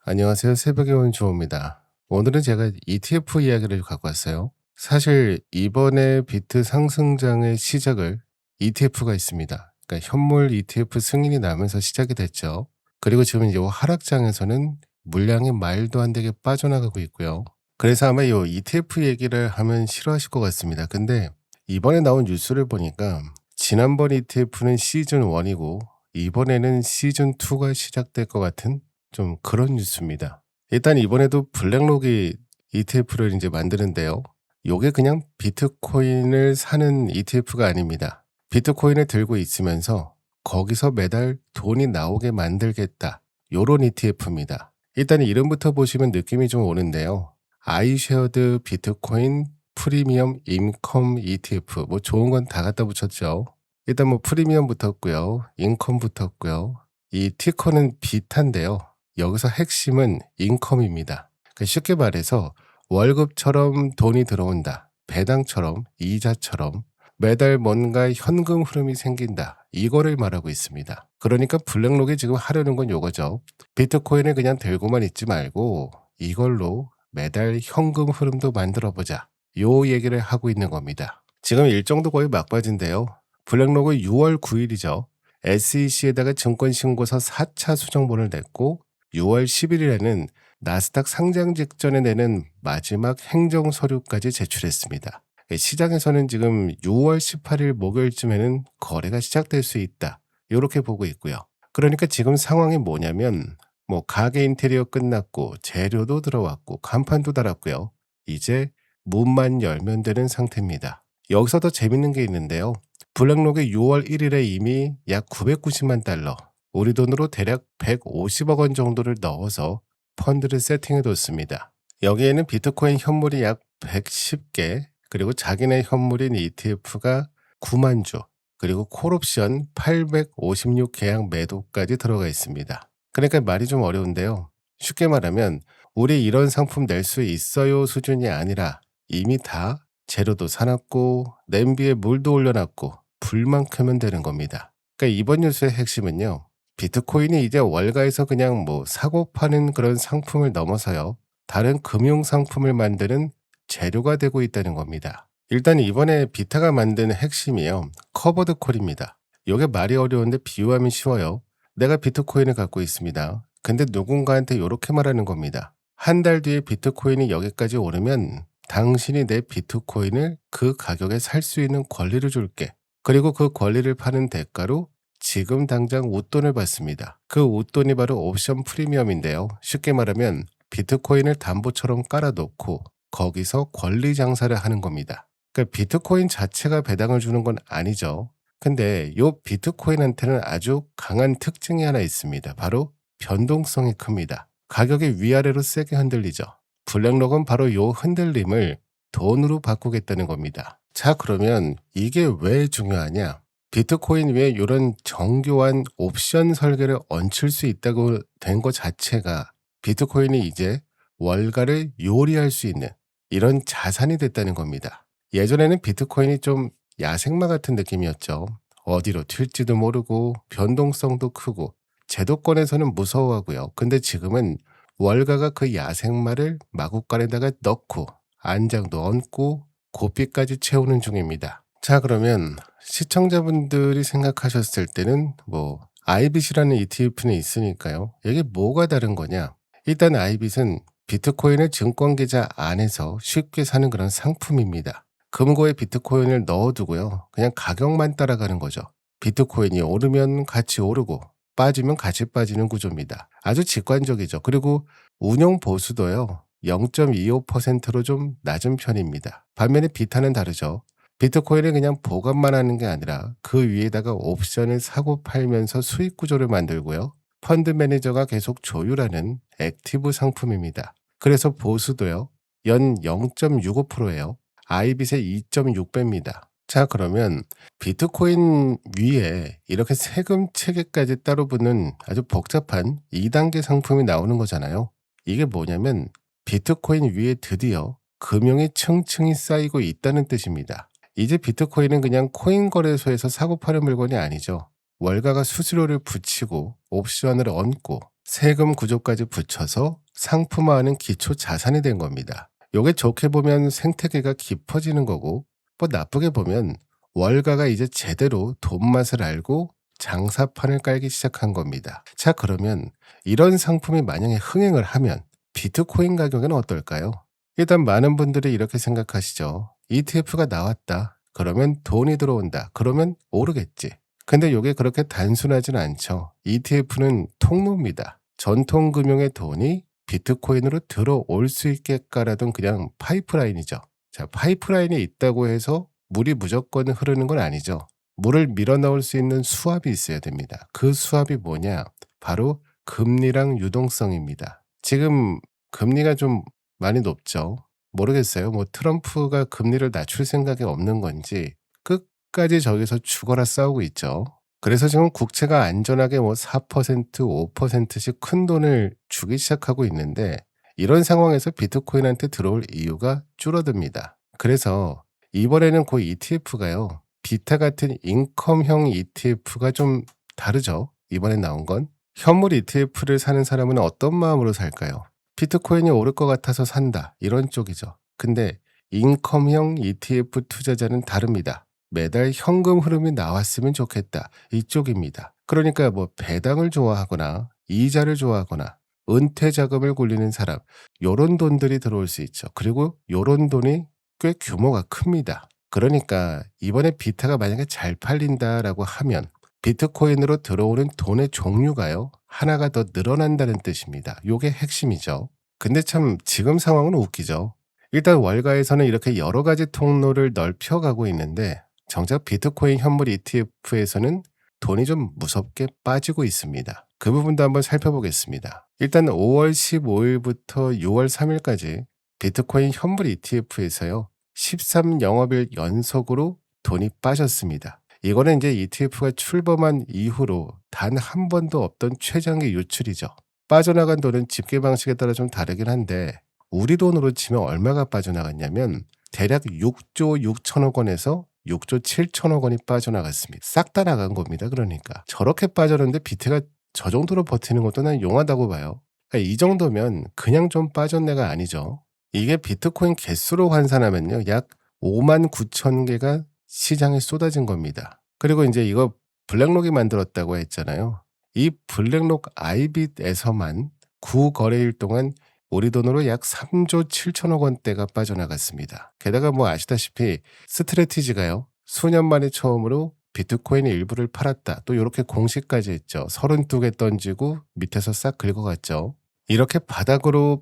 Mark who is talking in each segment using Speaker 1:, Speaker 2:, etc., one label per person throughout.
Speaker 1: 안녕하세요. 새벽에 온 주호입니다. 오늘은 제가 ETF 이야기를 갖고 왔어요. 사실 이번에 비트 상승장의 시작을 ETF가 있습니다. 그러니까 현물 ETF 승인이 나면서 시작이 됐죠. 그리고 지금 이 하락장에서는 물량이 말도 안 되게 빠져나가고 있고요. 그래서 아마 이 ETF 얘기를 하면 싫어하실 것 같습니다. 근데 이번에 나온 뉴스를 보니까 지난번 ETF는 시즌 1이고 이번에는 시즌 2가 시작될 것 같은 좀 그런 뉴스입니다. 일단 이번에도 블랙록이 ETF를 이제 만드는데요. 요게 그냥 비트코인을 사는 ETF가 아닙니다. 비트코인을 들고 있으면서 거기서 매달 돈이 나오게 만들겠다. 요런 ETF입니다. 일단 이름부터 보시면 느낌이 좀 오는데요. 아이쉐어드 비트코인 프리미엄 인컴 ETF. 뭐 좋은 건 다 갖다 붙였죠. 일단 뭐 프리미엄 붙었고요. 인컴 붙었고요. 이 티커는 비타인데요. 여기서 핵심은 인컴입니다. 그러니까 쉽게 말해서 월급처럼 돈이 들어온다. 배당처럼 이자처럼 매달 뭔가 현금 흐름이 생긴다. 이거를 말하고 있습니다. 그러니까 블랙록이 지금 하려는 건 요거죠. 비트코인을 그냥 들고만 있지 말고 이걸로 매달 현금 흐름도 만들어보자. 요 얘기를 하고 있는 겁니다. 지금 일정도 거의 막바지인데요. 블랙록은 6월 9일이죠. SEC에다가 증권신고서 4차 수정본을 냈고 6월 10일에는 나스닥 상장 직전에 내는 마지막 행정서류까지 제출했습니다. 시장에서는 지금 6월 18일 목요일쯤에는 거래가 시작될 수 있다. 이렇게 보고 있고요. 그러니까 지금 상황이 뭐냐면 뭐 가게 인테리어 끝났고 재료도 들어왔고 간판도 달았고요. 이제 문만 열면 되는 상태입니다. 여기서 더 재밌는 게 있는데요. 블랙록이 6월 1일에 이미 약 990만 달러, 우리 돈으로 대략 150억 원 정도를 넣어서 펀드를 세팅해뒀습니다. 여기에는 비트코인 현물이 약 110개, 그리고 자기네 현물인 ETF가 9만 주, 그리고 콜옵션 856계약 매도까지 들어가 있습니다. 그러니까 말이 좀 어려운데요. 쉽게 말하면 우리 이런 상품 낼 수 있어요 수준이 아니라 이미 다 재료도 사놨고 냄비에 물도 올려놨고 불만 켜면 되는 겁니다. 그러니까 이번 뉴스의 핵심은요. 비트코인이 이제 월가에서 그냥 뭐 사고 파는 그런 상품을 넘어서요. 다른 금융 상품을 만드는 재료가 되고 있다는 겁니다. 일단 이번에 비타가 만든 핵심이요. 커버드 콜입니다. 이게 말이 어려운데 비유하면 쉬워요. 내가 비트코인을 갖고 있습니다. 근데 누군가한테 이렇게 말하는 겁니다. 한 달 뒤에 비트코인이 여기까지 오르면 당신이 내 비트코인을 그 가격에 살 수 있는 권리를 줄게. 그리고 그 권리를 파는 대가로 지금 당장 웃돈을 받습니다. 그 웃돈이 바로 옵션 프리미엄인데요. 쉽게 말하면 비트코인을 담보처럼 깔아놓고 거기서 권리 장사를 하는 겁니다. 그러니까 비트코인 자체가 배당을 주는 건 아니죠. 근데 요 비트코인한테는 아주 강한 특징이 하나 있습니다. 바로 변동성이 큽니다. 가격이 위아래로 세게 흔들리죠. 블랙록은 바로 요 흔들림을 돈으로 바꾸겠다는 겁니다. 자, 그러면 이게 왜 중요하냐? 비트코인 위에 이런 정교한 옵션 설계를 얹힐 수 있다고 된 것 자체가 비트코인이 이제 월가를 요리할 수 있는 이런 자산이 됐다는 겁니다. 예전에는 비트코인이 좀 야생마 같은 느낌이었죠. 어디로 튈지도 모르고 변동성도 크고 제도권에서는 무서워하고요. 근데 지금은 월가가 그 야생마를 마구간에다가 넣고 안장도 얹고 고삐까지 채우는 중입니다. 자, 그러면 시청자분들이 생각하셨을 때는 뭐 아이빗이라는 ETF는 있으니까요. 이게 뭐가 다른 거냐? 일단 아이빗은 비트코인을 증권계좌 안에서 쉽게 사는 그런 상품입니다. 금고에 비트코인을 넣어두고요. 그냥 가격만 따라가는 거죠. 비트코인이 오르면 같이 오르고 빠지면 같이 빠지는 구조입니다. 아주 직관적이죠. 그리고 운용 보수도요. 0.25%로 좀 낮은 편입니다. 반면에 비타는 다르죠. 비트코인을 그냥 보관만 하는 게 아니라 그 위에다가 옵션을 사고 팔면서 수익 구조를 만들고요. 펀드 매니저가 계속 조율하는 액티브 상품입니다. 그래서 보수도요. 연 0.65%예요. 아이빗의 2.6배입니다. 자, 그러면 비트코인 위에 이렇게 세금 체계까지 따로 붙는 아주 복잡한 2단계 상품이 나오는 거잖아요. 이게 뭐냐면 비트코인 위에 드디어 금융이 층층이 쌓이고 있다는 뜻입니다. 이제 비트코인은 그냥 코인 거래소에서 사고 파는 물건이 아니죠. 월가가 수수료를 붙이고 옵션을 얹고 세금 구조까지 붙여서 상품화하는 기초 자산이 된 겁니다. 요게 좋게 보면 생태계가 깊어지는 거고 뭐 나쁘게 보면 월가가 이제 제대로 돈 맛을 알고 장사판을 깔기 시작한 겁니다. 자, 그러면 이런 상품이 만약에 흥행을 하면 비트코인 가격은 어떨까요? 일단 많은 분들이 이렇게 생각하시죠. ETF가 나왔다. 그러면 돈이 들어온다. 그러면 오르겠지. 근데 이게 그렇게 단순하진 않죠. ETF는 통로입니다. 전통 금융의 돈이 비트코인으로 들어올 수 있게 깔아둔 그냥 파이프라인이죠. 자, 파이프라인이 있다고 해서 물이 무조건 흐르는 건 아니죠. 물을 밀어 넣을 수 있는 수압이 있어야 됩니다. 그 수압이 뭐냐? 바로 금리랑 유동성입니다. 지금 금리가 좀 많이 높죠. 모르겠어요. 뭐 트럼프가 금리를 낮출 생각이 없는 건지 끝까지 저기서 죽어라 싸우고 있죠. 그래서 지금 국채가 안전하게 뭐 4%, 5%씩 큰 돈을 주기 시작하고 있는데 이런 상황에서 비트코인한테 들어올 이유가 줄어듭니다. 그래서 이번에는 그 ETF가요. 비타 같은 인컴형 ETF가 좀 다르죠. 이번에 나온 건. 현물 ETF를 사는 사람은 어떤 마음으로 살까요? 비트코인이 오를 것 같아서 산다. 이런 쪽이죠. 근데 인컴형 ETF 투자자는 다릅니다. 매달 현금 흐름이 나왔으면 좋겠다. 이쪽입니다. 그러니까 뭐 배당을 좋아하거나 이자를 좋아하거나 은퇴 자금을 굴리는 사람, 요런 돈들이 들어올 수 있죠. 그리고 요런 돈이 꽤 규모가 큽니다. 그러니까 이번에 비타가 만약에 잘 팔린다라고 하면 비트코인으로 들어오는 돈의 종류가요. 하나가 더 늘어난다는 뜻입니다. 요게 핵심이죠. 근데 참 지금 상황은 웃기죠. 일단 월가에서는 이렇게 여러 가지 통로를 넓혀가고 있는데 정작 비트코인 현물 ETF에서는 돈이 좀 무섭게 빠지고 있습니다. 그 부분도 한번 살펴보겠습니다. 일단 5월 15일부터 6월 3일까지 비트코인 현물 ETF에서요. 13영업일 연속으로 돈이 빠졌습니다. 이거는 이제 ETF가 출범한 이후로 단 한 번도 없던 최장기 유출이죠. 빠져나간 돈은 집계 방식에 따라 좀 다르긴 한데 우리 돈으로 치면 얼마가 빠져나갔냐면 대략 6조 6천억 원에서 6조 7천억 원이 빠져나갔습니다. 싹 다 나간 겁니다. 그러니까 저렇게 빠졌는데 비트가 저 정도로 버티는 것도 난 용하다고 봐요. 그러니까 이 정도면 그냥 좀 빠졌네가 아니죠. 이게 비트코인 개수로 환산하면요. 약 5만 9천 개가 시장에 쏟아진 겁니다. 그리고 이제 이거 블랙록이 만들었다고 했잖아요. 이 블랙록 아이빗에서만 9거래일 동안 우리 돈으로 약 3조 7천억 원대가 빠져나갔습니다. 게다가 뭐 아시다시피 스트래티지가요. 수년 만에 처음으로 비트코인의 일부를 팔았다. 또 이렇게 공시까지 했죠. 32개 던지고 밑에서 싹 긁어갔죠. 이렇게 바닥으로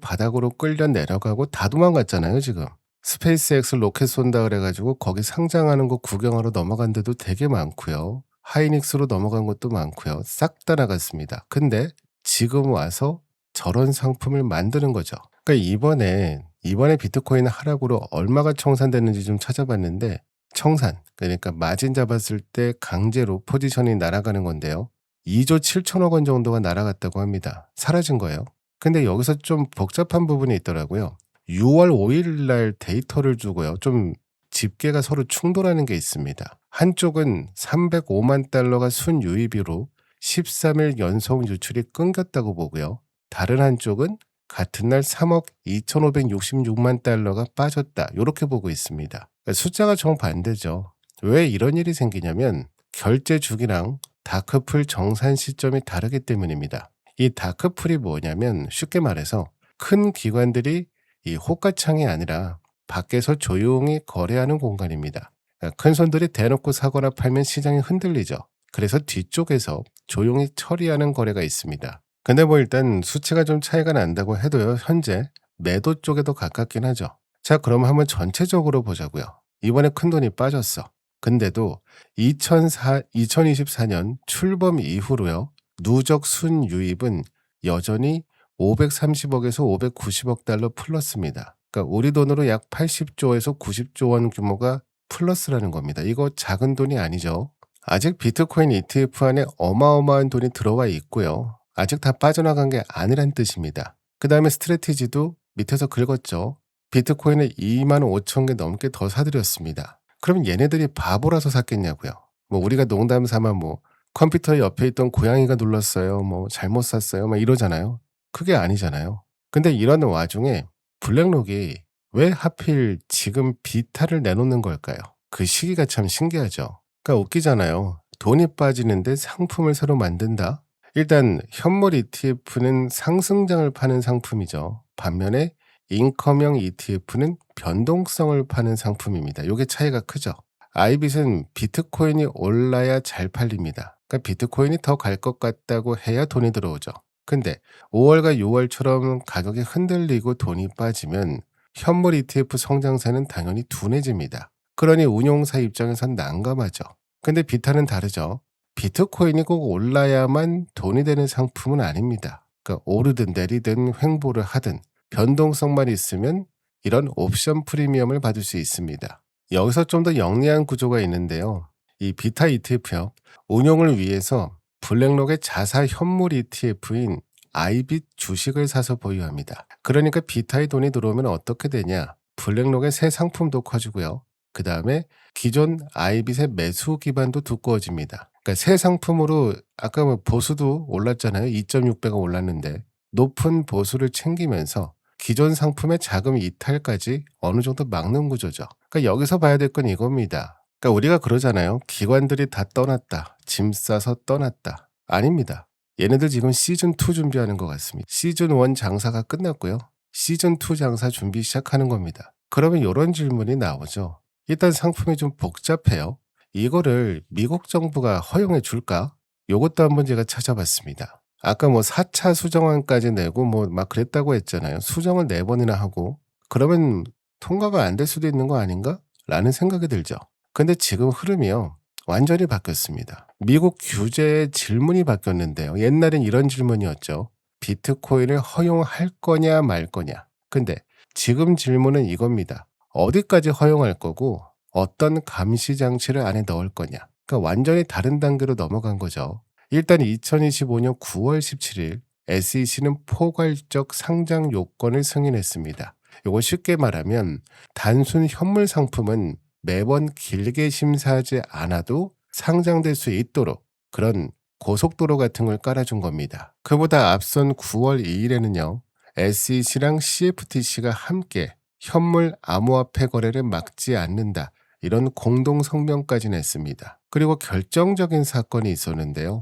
Speaker 1: 끌려 내려가고 다 도망갔잖아요. 지금. 스페이스X 로켓 쏜다 그래가지고 거기 상장하는 거 구경하러 넘어간 데도 되게 많고요. 하이닉스로 넘어간 것도 많고요. 싹 다 나갔습니다. 근데 지금 와서 저런 상품을 만드는 거죠. 그러니까 이번에 비트코인 하락으로 얼마가 청산됐는지 좀 찾아봤는데 청산, 그러니까 마진 잡았을 때 강제로 포지션이 날아가는 건데요. 2조 7천억 원 정도가 날아갔다고 합니다. 사라진 거예요. 근데 여기서 좀 복잡한 부분이 있더라고요. 6월 5일 날 데이터를 주고요. 좀 집계가 서로 충돌하는 게 있습니다. 한쪽은 305만 달러가 순유입으로 13일 연속 유출이 끊겼다고 보고요. 다른 한쪽은 같은 날 3억 2,566만 달러가 빠졌다. 이렇게 보고 있습니다. 숫자가 정반대죠. 왜 이런 일이 생기냐면 결제 주기랑 다크풀 정산 시점이 다르기 때문입니다. 이 다크풀이 뭐냐면 쉽게 말해서 큰 기관들이 이 호가창이 아니라 밖에서 조용히 거래하는 공간입니다. 큰 손들이 대놓고 사거나 팔면 시장이 흔들리죠. 그래서 뒤쪽에서 조용히 처리하는 거래가 있습니다. 근데 뭐 일단 수치가 좀 차이가 난다고 해도요. 현재 매도 쪽에 더 가깝긴 하죠. 자, 그럼 한번 전체적으로 보자고요. 이번에 큰돈이 빠졌어. 근데도 2024년 출범 이후로요. 누적 순유입은 여전히 530억에서 590억 달러 플러스입니다. 그러니까 우리 돈으로 약 80조에서 90조 원 규모가 플러스라는 겁니다. 이거 작은 돈이 아니죠. 아직 비트코인 ETF 안에 어마어마한 돈이 들어와 있고요. 아직 다 빠져나간 게 아니란 뜻입니다. 그 다음에 스트래티지도 밑에서 긁었죠. 비트코인을 2만 5천 개 넘게 더 사들였습니다. 그럼 얘네들이 바보라서 샀겠냐고요. 뭐 우리가 농담 삼아 뭐 컴퓨터 옆에 있던 고양이가 눌렀어요. 뭐 잘못 샀어요. 막 이러잖아요. 그게 아니잖아요. 근데 이런 와중에 블랙록이 왜 하필 지금 비타를 내놓는 걸까요? 그 시기가 참 신기하죠. 그러니까 웃기잖아요. 돈이 빠지는데 상품을 새로 만든다? 일단 현물 ETF는 상승장을 파는 상품이죠. 반면에 인컴형 ETF는 변동성을 파는 상품입니다. 요게 차이가 크죠. 아이빗은 비트코인이 올라야 잘 팔립니다. 그러니까 비트코인이 더 갈 것 같다고 해야 돈이 들어오죠. 근데 5월과 6월처럼 가격이 흔들리고 돈이 빠지면 현물 ETF 성장세는 당연히 둔해집니다. 그러니 운용사 입장에선 난감하죠. 근데 비타는 다르죠. 비트코인이 꼭 올라야만 돈이 되는 상품은 아닙니다. 그러니까 오르든 내리든 횡보를 하든 변동성만 있으면 이런 옵션 프리미엄을 받을 수 있습니다. 여기서 좀 더 영리한 구조가 있는데요. 이 비타 ETF요. 운용을 위해서 블랙록의 자사 현물 ETF인 아이빗 주식을 사서 보유합니다. 그러니까 비타의 돈이 들어오면 어떻게 되냐? 블랙록의 새 상품도 커지고요. 그 다음에 기존 아이빗의 매수 기반도 두꺼워집니다. 그러니까 새 상품으로 아까 뭐 보수도 올랐잖아요. 2.6배가 올랐는데 높은 보수를 챙기면서 기존 상품의 자금 이탈까지 어느 정도 막는 구조죠. 그러니까 여기서 봐야 될 건 이겁니다. 그러니까 우리가 그러잖아요. 기관들이 다 떠났다. 짐 싸서 떠났다. 아닙니다. 얘네들 지금 시즌2 준비하는 것 같습니다. 시즌1 장사가 끝났고요. 시즌2 장사 준비 시작하는 겁니다. 그러면 이런 질문이 나오죠. 일단 상품이 좀 복잡해요. 이거를 미국 정부가 허용해 줄까? 요것도 한번 제가 찾아봤습니다. 아까 뭐 4차 수정안까지 내고 뭐 막 그랬다고 했잖아요. 수정을 4번이나 하고 그러면 통과가 안 될 수도 있는 거 아닌가? 라는 생각이 들죠. 근데 지금 흐름이요. 완전히 바뀌었습니다. 미국 규제의 질문이 바뀌었는데요. 옛날엔 이런 질문이었죠. 비트코인을 허용할 거냐 말 거냐. 근데 지금 질문은 이겁니다. 어디까지 허용할 거고 어떤 감시 장치를 안에 넣을 거냐. 그러니까 완전히 다른 단계로 넘어간 거죠. 일단 2025년 9월 17일 SEC는 포괄적 상장 요건을 승인했습니다. 이거 쉽게 말하면 단순 현물 상품은 매번 길게 심사하지 않아도 상장될 수 있도록 그런 고속도로 같은 걸 깔아준 겁니다. 그보다 앞선 9월 2일에는요. SEC랑 CFTC가 함께 현물 암호화폐 거래를 막지 않는다. 이런 공동 성명까지 냈습니다. 그리고 결정적인 사건이 있었는데요.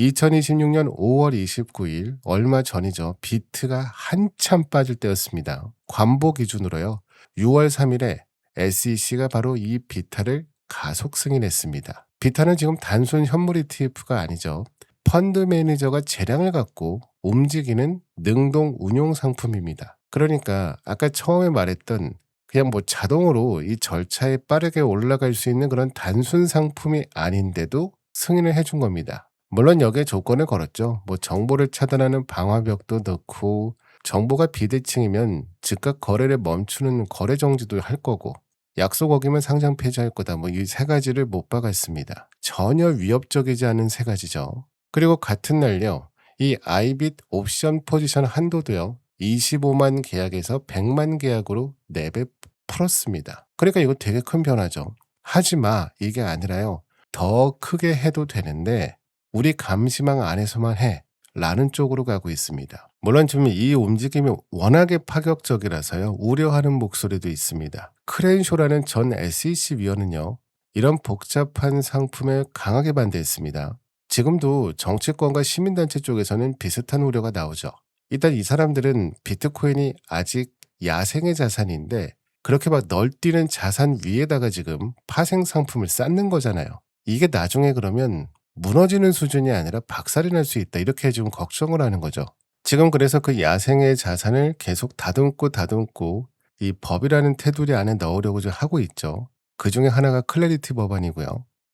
Speaker 1: 2026년 5월 29일 얼마 전이죠. 비트가 한참 빠질 때였습니다. 관보 기준으로요. 6월 3일에 SEC가 바로 이 비타를 가속 승인했습니다. 비타는 지금 단순 현물 ETF가 아니죠. 펀드 매니저가 재량을 갖고 움직이는 능동 운용 상품입니다. 그러니까 아까 처음에 말했던 그냥 뭐 자동으로 이 절차에 빠르게 올라갈 수 있는 그런 단순 상품이 아닌데도 승인을 해준 겁니다. 물론 여기에 조건을 걸었죠. 뭐 정보를 차단하는 방화벽도 넣고 정보가 비대칭이면 즉각 거래를 멈추는 거래 정지도 할 거고 약속 어기면 상장 폐지할 거다. 뭐 이 세 가지를 못 박았습니다. 전혀 위협적이지 않은 세 가지죠. 그리고 같은 날요. 이 아이빗 옵션 포지션 한도도요. 25만 계약에서 100만 계약으로 4배 풀었습니다. 그러니까 이거 되게 큰 변화죠. 하지 마. 이게 아니라요. 더 크게 해도 되는데 우리 감시망 안에서만 해. 라는 쪽으로 가고 있습니다. 물론 지금 이 움직임이 워낙에 파격적이라서요. 우려하는 목소리도 있습니다. 크렌쇼라는 전 SEC 위원은요. 이런 복잡한 상품에 강하게 반대했습니다. 지금도 정치권과 시민단체 쪽에서는 비슷한 우려가 나오죠. 일단 이 사람들은 비트코인이 아직 야생의 자산인데 그렇게 막 널뛰는 자산 위에다가 지금 파생 상품을 쌓는 거잖아요. 이게 나중에 그러면 무너지는 수준이 아니라 박살이 날 수 있다. 이렇게 지금 걱정을 하는 거죠. 지금 그래서 그 야생의 자산을 계속 다듬고 이 법이라는 테두리 안에 넣으려고 하고 있죠. 그 중에 하나가 클래리티 법안이고요.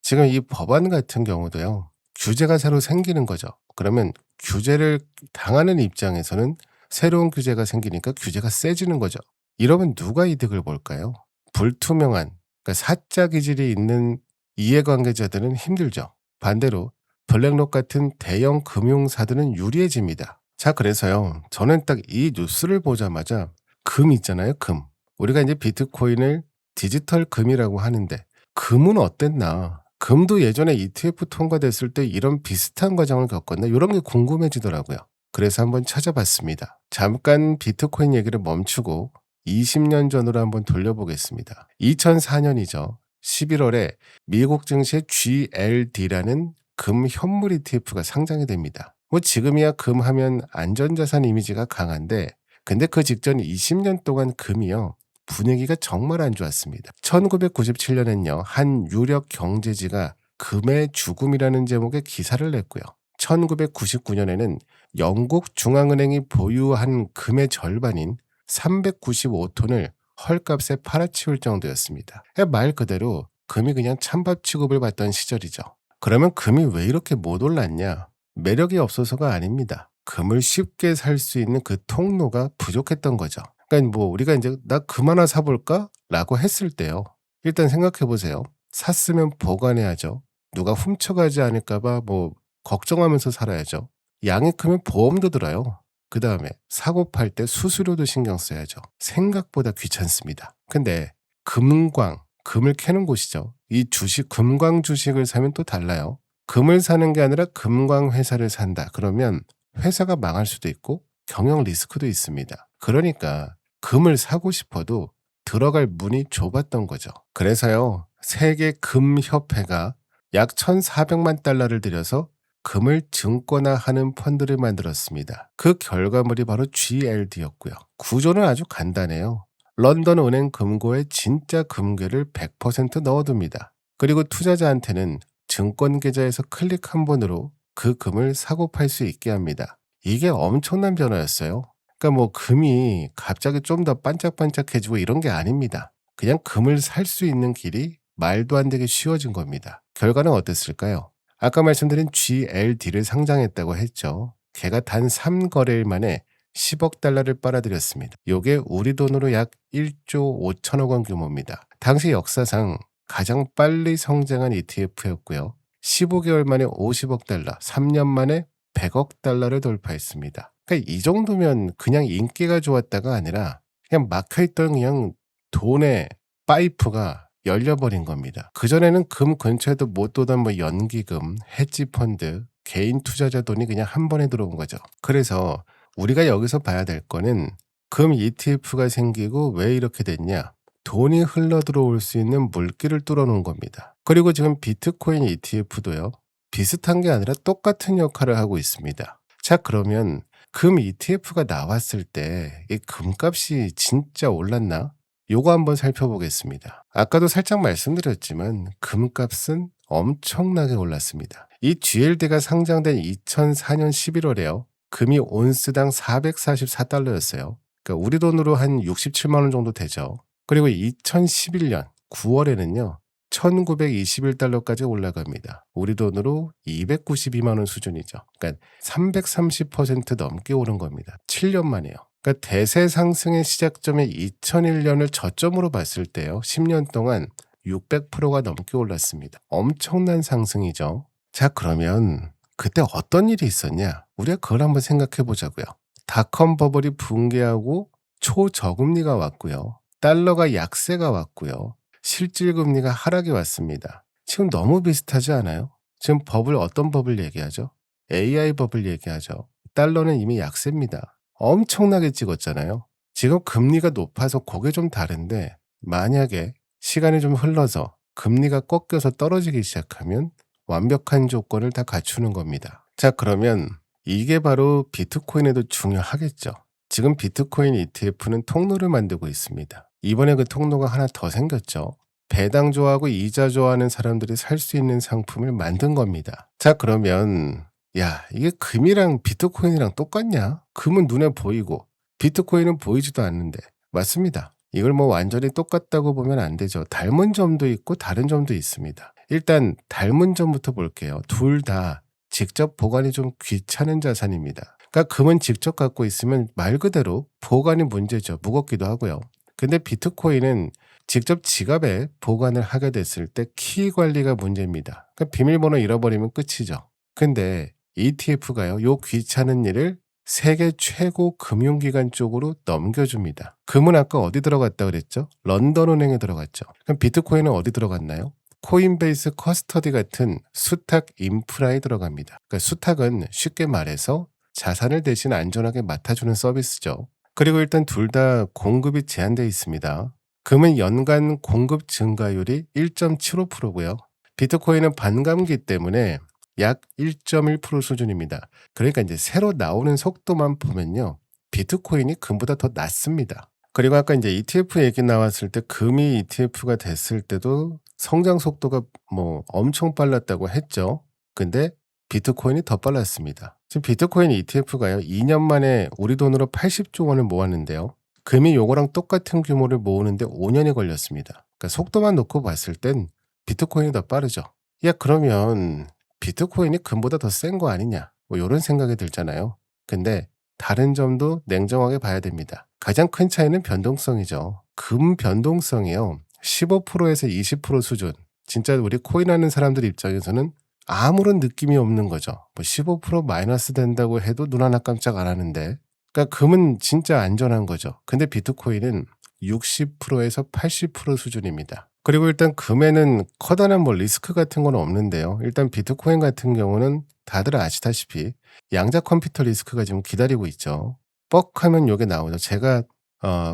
Speaker 1: 지금 이 법안 같은 경우도요. 규제가 새로 생기는 거죠. 그러면 규제를 당하는 입장에서는 새로운 규제가 생기니까 규제가 세지는 거죠. 이러면 누가 이득을 볼까요? 불투명한, 그러니까 사짜 기질이 있는 이해관계자들은 힘들죠. 반대로 블랙록 같은 대형 금융사들은 유리해집니다. 자, 그래서요. 저는 딱 이 뉴스를 보자마자 금 있잖아요. 금. 우리가 이제 비트코인을 디지털 금이라고 하는데 금은 어땠나? 금도 예전에 ETF 통과됐을 때 이런 비슷한 과정을 겪었나 이런 게 궁금해지더라고요. 그래서 한번 찾아봤습니다. 잠깐 비트코인 얘기를 멈추고 20년 전으로 한번 돌려보겠습니다. 2004년이죠. 11월에 미국 증시에 GLD라는 금 현물 ETF가 상장이 됩니다. 뭐 지금이야 금 하면 안전자산 이미지가 강한데 근데 그 직전 20년 동안 금이요. 분위기가 정말 안 좋았습니다. 1997년엔요. 한 유력 경제지가 금의 죽음이라는 제목의 기사를 냈고요. 1999년에는 영국 중앙은행이 보유한 금의 절반인 395톤을 헐값에 팔아치울 정도였습니다. 말 그대로 금이 그냥 찬밥 취급을 받던 시절이죠. 그러면 금이 왜 이렇게 못 올랐냐? 매력이 없어서가 아닙니다. 금을 쉽게 살 수 있는 그 통로가 부족했던 거죠. 그러니까 뭐 우리가 이제 나 금 하나 사볼까? 라고 했을 때요. 일단 생각해 보세요. 샀으면 보관해야죠. 누가 훔쳐가지 않을까봐 뭐 걱정하면서 살아야죠. 양이 크면 보험도 들어요. 그 다음에 사고 팔 때 수수료도 신경 써야죠. 생각보다 귀찮습니다. 근데 금을 캐는 곳이죠. 이 금광 주식을 사면 또 달라요. 금을 사는 게 아니라 금광 회사를 산다. 그러면 회사가 망할 수도 있고 경영 리스크도 있습니다. 그러니까 금을 사고 싶어도 들어갈 문이 좁았던 거죠. 그래서요. 세계 금협회가 약 1,400만 달러를 들여서 금을 증권화하는 펀드를 만들었습니다. 그 결과물이 바로 GLD였고요. 구조는 아주 간단해요. 런던 은행 금고에 진짜 금괴를 100% 넣어둡니다. 그리고 투자자한테는 증권 계좌에서 클릭 한 번으로 그 금을 사고 팔 수 있게 합니다. 이게 엄청난 변화였어요. 그러니까 뭐 금이 갑자기 좀 더 반짝반짝해지고 이런 게 아닙니다. 그냥 금을 살 수 있는 길이 말도 안 되게 쉬워진 겁니다. 결과는 어땠을까요? 아까 말씀드린 GLD를 상장했다고 했죠. 걔가 단 3거래일 만에 10억 달러를 빨아들였습니다. 요게 우리 돈으로 약 1조 5천억 원 규모입니다. 당시 역사상 가장 빨리 성장한 ETF였고요. 15개월 만에 50억 달러, 3년 만에 100억 달러를 돌파했습니다. 그러니까 이 정도면 그냥 인기가 좋았다가 아니라 그냥 막혀있던 그냥 돈의 파이프가 열려버린 겁니다. 그전에는 금 근처에도 못 도던 뭐 연기금, 헤지펀드, 개인 투자자 돈이 그냥 한 번에 들어온 거죠. 그래서 우리가 여기서 봐야 될 거는 금 ETF가 생기고 왜 이렇게 됐냐? 돈이 흘러 들어올 수 있는 물길을 뚫어놓은 겁니다. 그리고 지금 비트코인 ETF도요. 비슷한 게 아니라 똑같은 역할을 하고 있습니다. 자, 그러면 금 ETF가 나왔을 때 이 금값이 진짜 올랐나? 요거 한번 살펴보겠습니다. 아까도 살짝 말씀드렸지만 금값은 엄청나게 올랐습니다. 이 GLD가 상장된 2004년 11월에요. 금이 온스당 444달러였어요. 그러니까 우리 돈으로 한 67만 원 정도 되죠. 그리고 2011년 9월에는요. 1921달러까지 올라갑니다. 우리 돈으로 292만 원 수준이죠. 그러니까 330% 넘게 오른 겁니다. 7년 만에요. 그러니까 대세 상승의 시작점이 2001년을 저점으로 봤을 때요. 10년 동안 600%가 넘게 올랐습니다. 엄청난 상승이죠. 자, 그러면 그때 어떤 일이 있었냐? 우리가 그걸 한번 생각해 보자고요. 닷컴 버블이 붕괴하고 초저금리가 왔고요. 달러가 약세가 왔고요. 실질금리가 하락이 왔습니다. 지금 너무 비슷하지 않아요? 지금 버블 어떤 버블 얘기하죠? AI 버블 얘기하죠. 달러는 이미 약세입니다. 엄청나게 찍었잖아요. 지금 금리가 높아서 그게 좀 다른데 만약에 시간이 좀 흘러서 금리가 꺾여서 떨어지기 시작하면 완벽한 조건을 다 갖추는 겁니다. 자, 그러면 이게 바로 비트코인에도 중요하겠죠. 지금 비트코인 ETF는 통로를 만들고 있습니다. 이번에 그 통로가 하나 더 생겼죠. 배당 좋아하고 이자 좋아하는 사람들이 살 수 있는 상품을 만든 겁니다. 자, 그러면 야, 이게 금이랑 비트코인이랑 똑같냐? 금은 눈에 보이고 비트코인은 보이지도 않는데. 맞습니다. 이걸 뭐 완전히 똑같다고 보면 안 되죠. 닮은 점도 있고 다른 점도 있습니다. 일단 닮은 점부터 볼게요. 둘 다 직접 보관이 좀 귀찮은 자산입니다. 그러니까 금은 직접 갖고 있으면 말 그대로 보관이 문제죠. 무겁기도 하고요. 근데 비트코인은 직접 지갑에 보관을 하게 됐을 때 키 관리가 문제입니다. 그러니까 비밀번호 잃어버리면 끝이죠. 근데 ETF가요. 요 귀찮은 일을 세계 최고 금융기관 쪽으로 넘겨줍니다. 금은 아까 어디 들어갔다 그랬죠? 런던 은행에 들어갔죠. 그럼 비트코인은 어디 들어갔나요? 코인베이스 커스터디 같은 수탁 인프라에 들어갑니다. 그러니까 수탁은 쉽게 말해서 자산을 대신 안전하게 맡아주는 서비스죠. 그리고 일단 둘 다 공급이 제한되어 있습니다. 금은 연간 공급 증가율이 1.75%고요. 비트코인은 반감기 때문에 약 1.1% 수준입니다. 그러니까 이제 새로 나오는 속도만 보면요. 비트코인이 금보다 더 낮습니다. 그리고 아까 이제 ETF 얘기 나왔을 때 금이 ETF가 됐을 때도 성장 속도가 뭐 엄청 빨랐다고 했죠. 근데 비트코인이 더 빨랐습니다. 지금 비트코인 ETF가요. 2년 만에 우리 돈으로 80조 원을 모았는데요. 금이 요거랑 똑같은 규모를 모으는데 5년이 걸렸습니다. 그러니까 속도만 놓고 봤을 땐 비트코인이 더 빠르죠. 야, 그러면 비트코인이 금보다 더 센 거 아니냐? 뭐 이런 생각이 들잖아요. 근데 다른 점도 냉정하게 봐야 됩니다. 가장 큰 차이는 변동성이죠. 금 변동성이요. 15%에서 20% 수준. 진짜 우리 코인하는 사람들 입장에서는 아무런 느낌이 없는 거죠. 뭐 15% 마이너스 된다고 해도 눈 하나 깜짝 안 하는데. 그러니까 금은 진짜 안전한 거죠. 근데 비트코인은 60%에서 80% 수준입니다. 그리고 일단 금에는 커다란 뭐 리스크 같은 건 없는데요. 일단 비트코인 같은 경우는 다들 아시다시피 양자 컴퓨터 리스크가 지금 기다리고 있죠. 뻑하면 요게 나오죠. 제가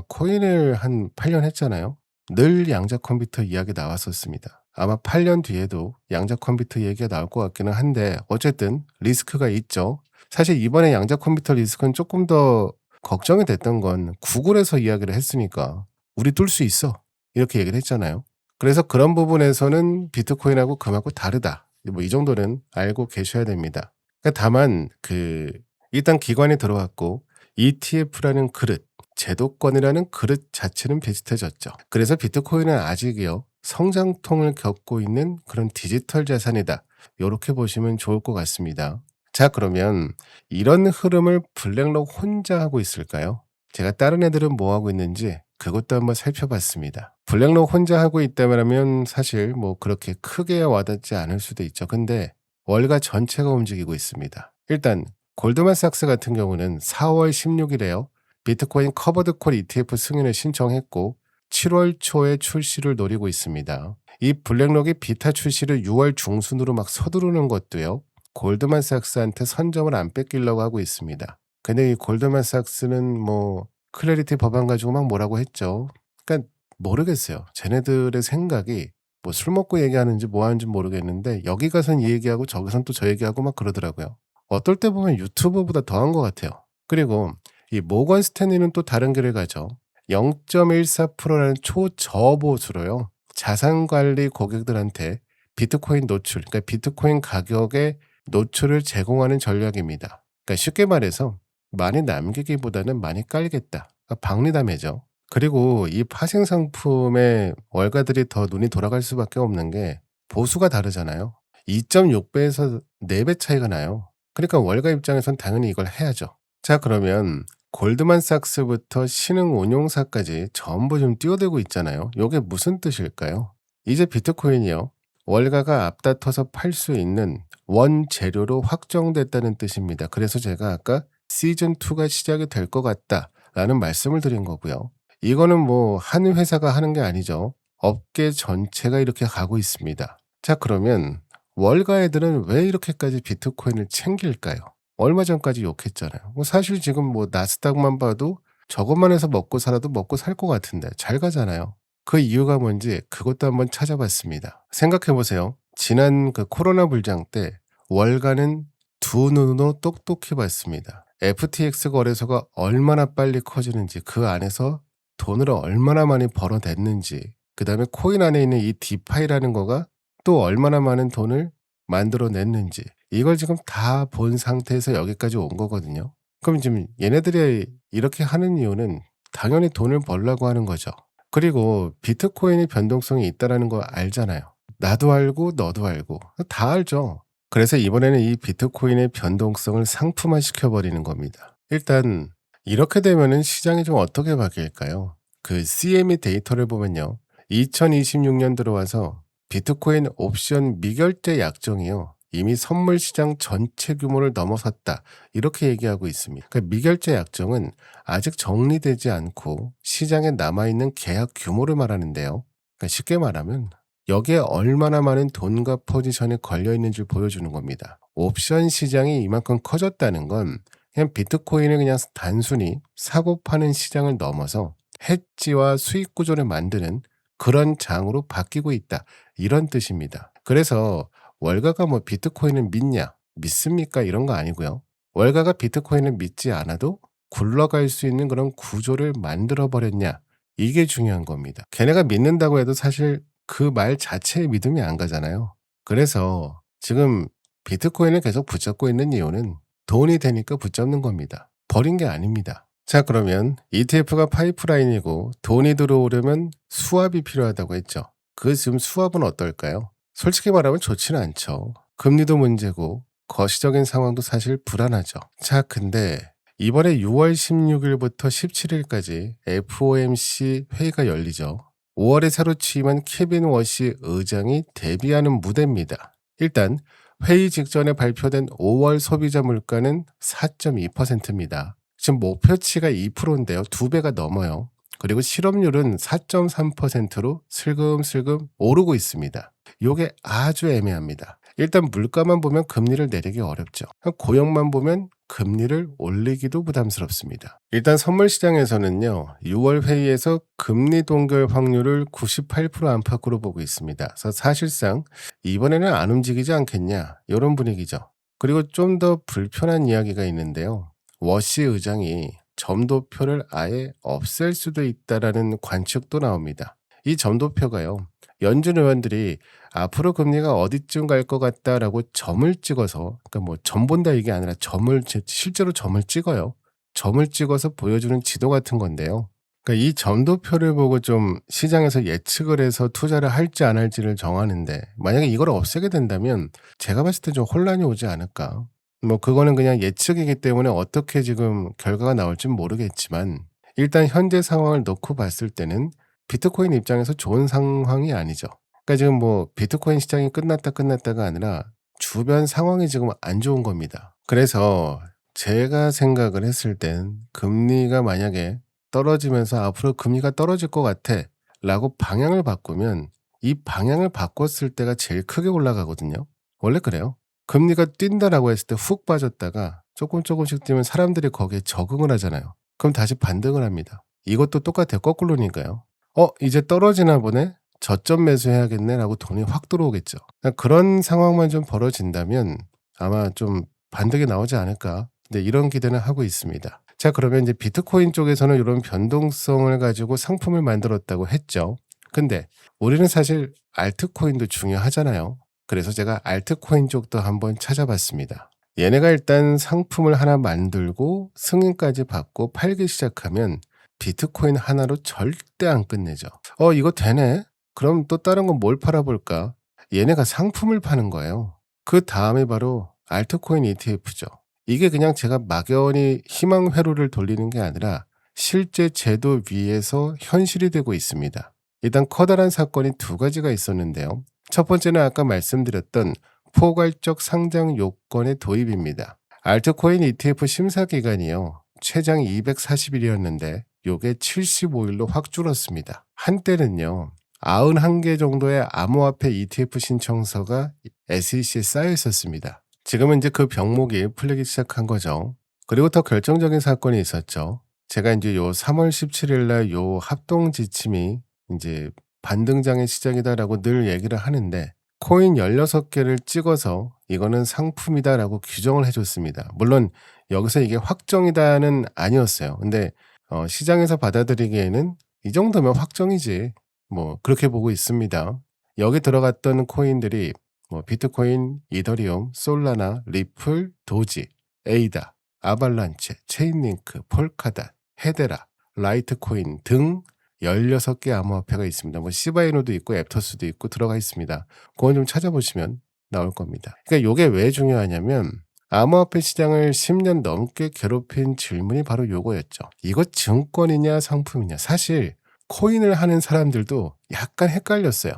Speaker 1: 코인을 한 8년 했잖아요. 늘 양자 컴퓨터 이야기 나왔었습니다. 아마 8년 뒤에도 양자 컴퓨터 얘기가 나올 것 같기는 한데 어쨌든 리스크가 있죠. 사실 이번에 양자 컴퓨터 리스크는 조금 더 걱정이 됐던 건 구글에서 이야기를 했으니까 우리 뚫을 수 있어. 이렇게 얘기를 했잖아요. 그래서 그런 부분에서는 비트코인하고 금하고 다르다. 뭐 이 정도는 알고 계셔야 됩니다. 그러니까 다만 일단 기관이 들어왔고 ETF라는 그릇, 제도권이라는 그릇 자체는 비슷해졌죠. 그래서 비트코인은 아직이요. 성장통을 겪고 있는 그런 디지털 자산이다. 이렇게 보시면 좋을 것 같습니다. 자, 그러면 이런 흐름을 블랙록 혼자 하고 있을까요? 제가 다른 애들은 뭐 하고 있는지 그것도 한번 살펴봤습니다. 블랙록 혼자 하고 있다면 사실 뭐 그렇게 크게 와닿지 않을 수도 있죠. 근데 월가 전체가 움직이고 있습니다. 일단 골드만삭스 같은 경우는 4월 16일에요. 비트코인 커버드 콜 ETF 승인을 신청했고 7월 초에 출시를 노리고 있습니다. 이 블랙록이 비타 출시를 6월 중순으로 막 서두르는 것도요. 골드만삭스한테 선점을 안 뺏기려고 하고 있습니다. 근데 이 골드만삭스는 뭐 클래리티 법안 가지고 막 뭐라고 했죠. 그러니까 모르겠어요. 쟤네들의 생각이 뭐 술 먹고 얘기하는지 뭐 하는지 모르겠는데 여기 가선 이 얘기하고 저기선 또 저 얘기하고 막 그러더라고요. 어떨 때 보면 유튜버보다 더한 것 같아요. 그리고 이 모건 스탠리는 또 다른 길을 가죠. 0.14%라는 초저보수로요. 자산관리 고객들한테 비트코인 노출, 그러니까 비트코인 가격의 노출을 제공하는 전략입니다. 그러니까 쉽게 말해서 많이 남기기보다는 많이 깔겠다. 그러니까 박리담회죠. 그리고 이 파생 상품의 월가들이 더 눈이 돌아갈 수밖에 없는 게 보수가 다르잖아요. 2.6배에서 4배 차이가 나요. 그러니까 월가 입장에선 당연히 이걸 해야죠. 자, 그러면 골드만삭스부터 신흥운용사까지 전부 좀 뛰어들고 있잖아요. 이게 무슨 뜻일까요? 이제 비트코인이요. 월가가 앞다퉈서 팔 수 있는 원재료로 확정됐다는 뜻입니다. 그래서 제가 아까 시즌2가 시작이 될 것 같다라는 말씀을 드린 거고요. 이거는 뭐 한 회사가 하는 게 아니죠. 업계 전체가 이렇게 가고 있습니다. 자, 그러면 월가 애들은 왜 이렇게까지 비트코인을 챙길까요? 얼마 전까지 욕했잖아요. 사실 지금 뭐 나스닥만 봐도 저것만 해서 먹고 살아도 먹고 살 것 같은데 잘 가잖아요. 그 이유가 뭔지 그것도 한번 찾아봤습니다. 생각해보세요. 지난 그 코로나 불장 때 월가는 두 눈으로 똑똑히 봤습니다. FTX 거래소가 얼마나 빨리 커지는지 그 안에서 돈을 얼마나 많이 벌어냈는지 그 다음에 코인 안에 있는 이 디파이라는 거가 또 얼마나 많은 돈을 만들어냈는지 이걸 지금 다 본 상태에서 여기까지 온 거거든요. 그럼 지금 얘네들이 이렇게 하는 이유는 당연히 돈을 벌려고 하는 거죠. 그리고 비트코인이 변동성이 있다는 거 알잖아요. 나도 알고 너도 알고 다 알죠. 그래서 이번에는 이 비트코인의 변동성을 상품화 시켜버리는 겁니다. 일단 이렇게 되면은 시장이 좀 어떻게 바뀔까요? 그 CME 데이터를 보면요. 2026년 들어와서 비트코인 옵션 미결제 약정이요. 이미 선물 시장 전체 규모를 넘어섰다. 이렇게 얘기하고 있습니다. 그러니까 미결제 약정은 아직 정리되지 않고 시장에 남아있는 계약 규모를 말하는데요. 그러니까 쉽게 말하면 여기에 얼마나 많은 돈과 포지션이 걸려 있는지를 보여주는 겁니다. 옵션 시장이 이만큼 커졌다는 건 그냥 비트코인을 그냥 단순히 사고 파는 시장을 넘어서 해지와 수익 구조를 만드는 그런 장으로 바뀌고 있다. 이런 뜻입니다. 그래서 월가가 뭐 비트코인을 믿냐, 믿습니까? 이런 거 아니고요. 월가가 비트코인을 믿지 않아도 굴러갈 수 있는 그런 구조를 만들어 버렸냐. 이게 중요한 겁니다. 걔네가 믿는다고 해도 사실 그 말 자체에 믿음이 안 가잖아요. 그래서 지금 비트코인을 계속 붙잡고 있는 이유는 돈이 되니까 붙잡는 겁니다. 버린 게 아닙니다. 자, 그러면 ETF가 파이프라인이고 돈이 들어오려면 수압이 필요하다고 했죠. 그 지금 수압은 어떨까요? 솔직히 말하면 좋지는 않죠. 금리도 문제고 거시적인 상황도 사실 불안하죠. 자, 근데 이번에 6월 16일부터 17일까지 FOMC 회의가 열리죠. 5월에 새로 취임한 케빈 워시 의장이 데뷔하는 무대입니다. 일단 회의 직전에 발표된 5월 소비자 물가는 4.2%입니다. 지금 목표치가 2%인데요. 2배가 넘어요. 그리고 실업률은 4.3%로 슬금슬금 오르고 있습니다. 이게 아주 애매합니다. 일단 물가만 보면 금리를 내리기 어렵죠. 고용만 보면 금리를 올리기도 부담스럽습니다. 일단 선물 시장에서는요. 6월 회의에서 금리 동결 확률을 98% 안팎으로 보고 있습니다. 그래서 사실상 이번에는 안 움직이지 않겠냐 이런 분위기죠. 그리고 좀 더 불편한 이야기가 있는데요. 워시 의장이 점도표를 아예 없앨 수도 있다라는 관측도 나옵니다. 이 점도표가요. 연준 의원들이 앞으로 금리가 어디쯤 갈 것 같다라고 점을 찍어서, 그러니까 뭐 점 본다 이게 아니라 실제로 점을 찍어요. 점을 찍어서 보여주는 지도 같은 건데요. 그러니까 이 점도표를 보고 좀 시장에서 예측을 해서 투자를 할지 안 할지를 정하는데, 만약에 이걸 없애게 된다면 제가 봤을 때 좀 혼란이 오지 않을까. 뭐 그거는 그냥 예측이기 때문에 어떻게 지금 결과가 나올지는 모르겠지만, 일단 현재 상황을 놓고 봤을 때는 비트코인 입장에서 좋은 상황이 아니죠. 그러니까 지금 뭐 비트코인 시장이 끝났다가 아니라 주변 상황이 지금 안 좋은 겁니다. 그래서 제가 생각을 했을 땐 금리가 만약에 떨어지면서 앞으로 금리가 떨어질 것 같아 라고 방향을 바꾸면, 이 방향을 바꿨을 때가 제일 크게 올라가거든요. 원래 그래요. 금리가 뛴다라고 했을 때 훅 빠졌다가 조금씩 뛰면 사람들이 거기에 적응을 하잖아요. 그럼 다시 반등을 합니다. 이것도 똑같아요. 거꾸로니까요. 이제 떨어지나 보네? 저점 매수해야겠네 라고 돈이 확 들어오겠죠. 그런 상황만 좀 벌어진다면 아마 좀 반등이 나오지 않을까. 네, 이런 기대는 하고 있습니다. 자, 그러면 이제 비트코인 쪽에서는 이런 변동성을 가지고 상품을 만들었다고 했죠. 근데 우리는 사실 알트코인도 중요하잖아요. 그래서 제가 알트코인 쪽도 한번 찾아봤습니다. 얘네가 일단 상품을 하나 만들고 승인까지 받고 팔기 시작하면 비트코인 하나로 절대 안 끝내죠. 이거 되네? 그럼 또 다른 건 뭘 팔아볼까? 얘네가 상품을 파는 거예요. 그 다음에 바로 알트코인 ETF죠. 이게 그냥 제가 막연히 희망 회로를 돌리는 게 아니라 실제 제도 위에서 현실이 되고 있습니다. 일단 커다란 사건이 두 가지가 있었는데요. 첫 번째는 아까 말씀드렸던 포괄적 상장 요건의 도입입니다. 알트코인 ETF 심사 기간이요. 최장 240일이었는데 요게 75일로 확 줄었습니다. 한때는요. 91개 정도의 암호화폐 ETF 신청서가 SEC에 쌓여 있었습니다. 지금은 이제 그 병목이 풀리기 시작한 거죠. 그리고 더 결정적인 사건이 있었죠. 제가 이제 요 3월 17일 날 요 합동 지침이 이제 반등장의 시작이다라고 늘 얘기를 하는데, 코인 16개를 찍어서 이거는 상품이다라고 규정을 해줬습니다. 물론 여기서 이게 확정이다는 아니었어요. 근데 시장에서 받아들이기에는 이 정도면 확정이지, 뭐 그렇게 보고 있습니다. 여기 들어갔던 코인들이 뭐 비트코인, 이더리움, 솔라나, 리플, 도지, 에이다, 아발란체, 체인링크, 폴카닷, 헤데라, 라이트코인 등 16개 암호화폐가 있습니다. 뭐 시바이노도 있고 앱터스도 있고 들어가 있습니다. 그건 좀 찾아보시면 나올 겁니다. 그러니까 이게 왜 중요하냐면, 암호화폐 시장을 10년 넘게 괴롭힌 질문이 바로 요거였죠. 이거 증권이냐 상품이냐. 사실 코인을 하는 사람들도 약간 헷갈렸어요.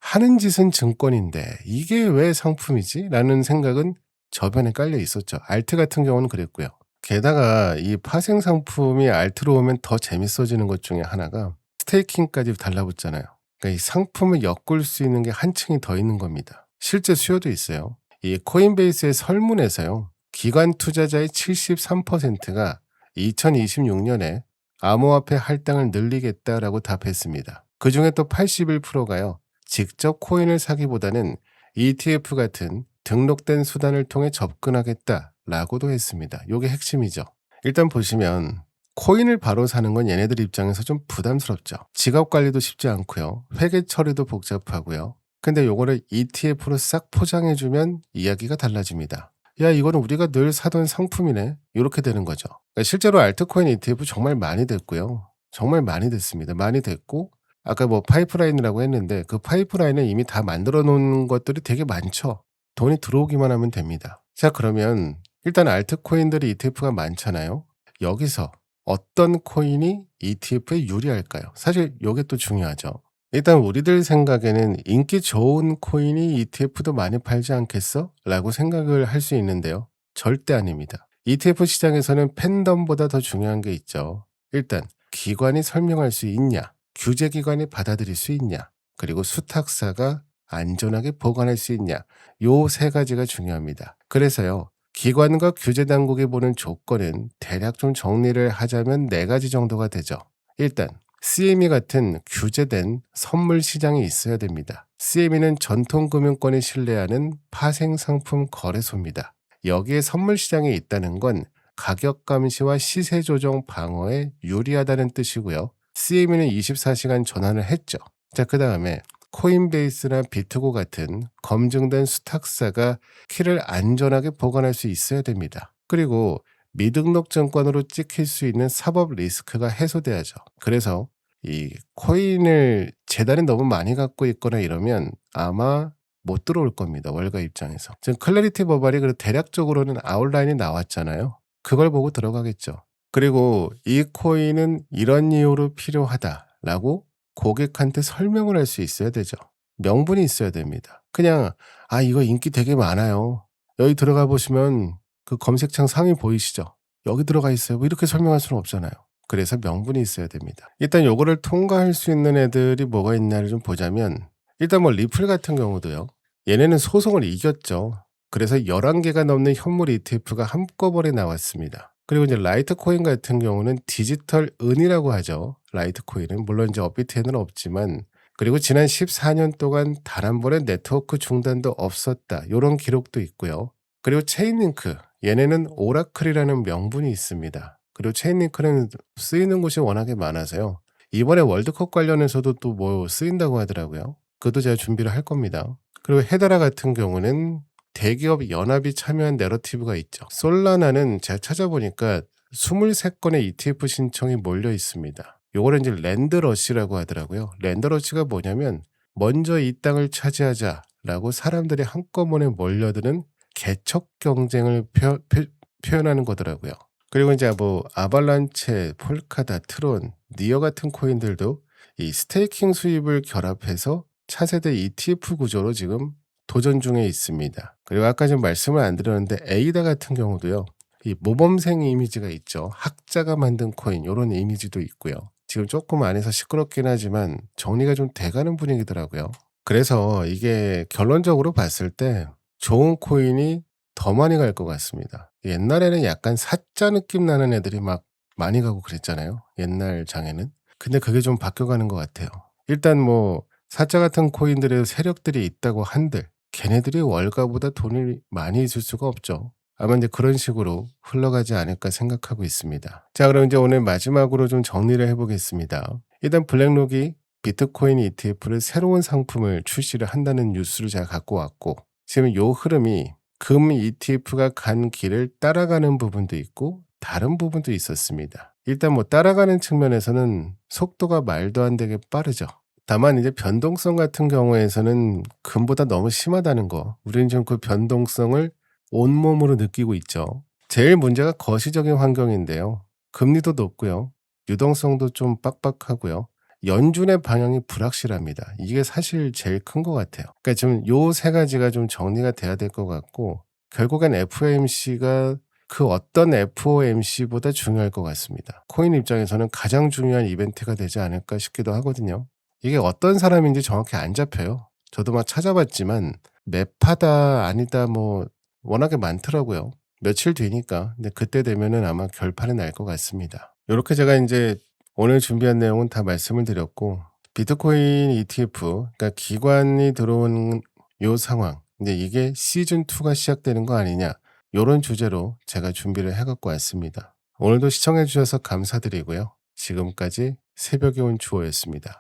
Speaker 1: 하는 짓은 증권인데 이게 왜 상품이지? 라는 생각은 저변에 깔려 있었죠. 알트 같은 경우는 그랬고요. 게다가 이 파생 상품이 알트로 오면 더 재밌어지는 것 중에 하나가 스테이킹까지 달라붙잖아요. 그러니까 이 상품을 엮을 수 있는 게 한층이 더 있는 겁니다. 실제 수요도 있어요. 이 코인베이스의 설문에서요. 기관 투자자의 73%가 2026년에 암호화폐 할당을 늘리겠다라고 답했습니다. 그중에 또 81%가요. 직접 코인을 사기보다는 ETF 같은 등록된 수단을 통해 접근하겠다라고도 했습니다. 이게 핵심이죠. 일단 보시면 코인을 바로 사는 건 얘네들 입장에서 좀 부담스럽죠. 지갑 관리도 쉽지 않고요. 회계 처리도 복잡하고요. 근데 요거를 ETF로 싹 포장해주면 이야기가 달라집니다. 야, 이거는 우리가 늘 사던 상품이네. 이렇게 되는 거죠. 그러니까 실제로 알트코인 ETF 정말 많이 됐고요. 정말 많이 됐습니다. 많이 됐고 아까 뭐 파이프라인이라고 했는데 그 파이프라인은 이미 다 만들어 놓은 것들이 되게 많죠. 돈이 들어오기만 하면 됩니다. 자, 그러면 일단 알트코인들이 ETF가 많잖아요. 여기서 어떤 코인이 ETF에 유리할까요? 사실 이게 또 중요하죠. 일단 우리들 생각에는 인기 좋은 코인이 ETF도 많이 팔지 않겠어? 라고 생각을 할 수 있는데요. 절대 아닙니다. ETF 시장에서는 팬덤보다 더 중요한 게 있죠. 일단 기관이 설명할 수 있냐, 규제기관이 받아들일 수 있냐, 그리고 수탁사가 안전하게 보관할 수 있냐, 요 세 가지가 중요합니다. 그래서요. 기관과 규제당국이 보는 조건은 대략 좀 정리를 하자면 4가지 정도가 되죠. 일단 CME 같은 규제된 선물 시장이 있어야 됩니다. CME는 전통금융권이 신뢰하는 파생상품 거래소입니다. 여기에 선물 시장이 있다는 건 가격 감시와 시세 조정 방어에 유리하다는 뜻이고요. CME는 24시간 전환을 했죠. 자, 그 다음에 코인베이스나 비트고 같은 검증된 수탁사가 키를 안전하게 보관할 수 있어야 됩니다. 그리고 미등록 증권으로 찍힐 수 있는 사법 리스크가 해소돼야죠. 그래서 이 코인을 재단이 너무 많이 갖고 있거나 이러면 아마 못 들어올 겁니다. 월가 입장에서. 지금 클래리티 버발이 대략적으로는 아웃라인이 나왔잖아요. 그걸 보고 들어가겠죠. 그리고 이 코인은 이런 이유로 필요하다라고 고객한테 설명을 할 수 있어야 되죠. 명분이 있어야 됩니다. 그냥 이거 인기 되게 많아요. 여기 들어가 보시면 그 검색창 상위 보이시죠? 여기 들어가 있어요. 뭐 이렇게 설명할 수는 없잖아요. 그래서 명분이 있어야 됩니다. 일단 요거를 통과할 수 있는 애들이 뭐가 있냐를 좀 보자면 일단 뭐 리플 같은 경우도요. 얘네는 소송을 이겼죠. 그래서 11개가 넘는 현물 ETF가 한꺼번에 나왔습니다. 그리고 이제 라이트코인 같은 경우는 디지털 은이라고 하죠. 라이트코인은 물론 이제 업비트에는 없지만 그리고 지난 14년 동안 단 한 번의 네트워크 중단도 없었다. 이런 기록도 있고요. 그리고 체인링크 얘네는 오라클이라는 명분이 있습니다. 그리고 체인링크는 쓰이는 곳이 워낙에 많아서요. 이번에 월드컵 관련해서도 또 뭐 쓰인다고 하더라고요. 그것도 제가 준비를 할 겁니다. 그리고 헤드라 같은 경우는 대기업 연합이 참여한 내러티브가 있죠. 솔라나는 제가 찾아보니까 23건의 ETF 신청이 몰려 있습니다. 요거는 이제 랜드러시라고 하더라고요. 랜드러시가 뭐냐면 먼저 이 땅을 차지하자라고 사람들이 한꺼번에 몰려드는 개척 경쟁을 표현하는 거더라고요. 그리고 이제 뭐 아발란체, 폴카다, 트론, 니어 같은 코인들도 이 스테이킹 수입을 결합해서 차세대 ETF 구조로 지금 도전 중에 있습니다. 그리고 아까 좀 말씀을 안 드렸는데 에이다 같은 경우도요. 이 모범생 이미지가 있죠. 학자가 만든 코인 이런 이미지도 있고요. 지금 조금 안에서 시끄럽긴 하지만 정리가 좀 돼가는 분위기더라고요. 그래서 이게 결론적으로 봤을 때 좋은 코인이 더 많이 갈 것 같습니다. 옛날에는 약간 사짜 느낌 나는 애들이 막 많이 가고 그랬잖아요. 옛날 장에는. 근데 그게 좀 바뀌어가는 것 같아요. 일단 뭐 사짜 같은 코인들의 세력들이 있다고 한들 걔네들이 월가보다 돈을 많이 있을 수가 없죠. 아마 이제 그런 식으로 흘러가지 않을까 생각하고 있습니다. 자, 그럼 이제 오늘 마지막으로 좀 정리를 해보겠습니다. 일단 블랙록이 비트코인 ETF를 새로운 상품을 출시를 한다는 뉴스를 제가 갖고 왔고 지금 요 흐름이 금 ETF가 간 길을 따라가는 부분도 있고 다른 부분도 있었습니다. 일단 뭐 따라가는 측면에서는 속도가 말도 안 되게 빠르죠. 다만 이제 변동성 같은 경우에서는 금보다 너무 심하다는 거. 우리는 지금 그 변동성을 온몸으로 느끼고 있죠. 제일 문제가 거시적인 환경인데요. 금리도 높고요. 유동성도 좀 빡빡하고요. 연준의 방향이 불확실합니다. 이게 사실 제일 큰 것 같아요. 그러니까 지금 요 세 가지가 좀 정리가 돼야 될 것 같고 결국엔 FOMC가 그 어떤 FOMC보다 중요할 것 같습니다. 코인 입장에서는 가장 중요한 이벤트가 되지 않을까 싶기도 하거든요. 이게 어떤 사람인지 정확히 안 잡혀요. 저도 막 찾아봤지만 매파다 아니다 뭐 워낙에 많더라고요. 며칠 뒤니까. 근데 그때 되면은 아마 결판이 날 것 같습니다. 요렇게 제가 인제 오늘 준비한 내용은 다 말씀을 드렸고 비트코인 ETF 그러니까 기관이 들어온 요 상황 근데 이게 시즌 2가 시작되는 거 아니냐 요런 주제로 제가 준비를 해 갖고 왔습니다. 오늘도 시청해 주셔서 감사드리고요. 지금까지 새벽에 온 주호였습니다.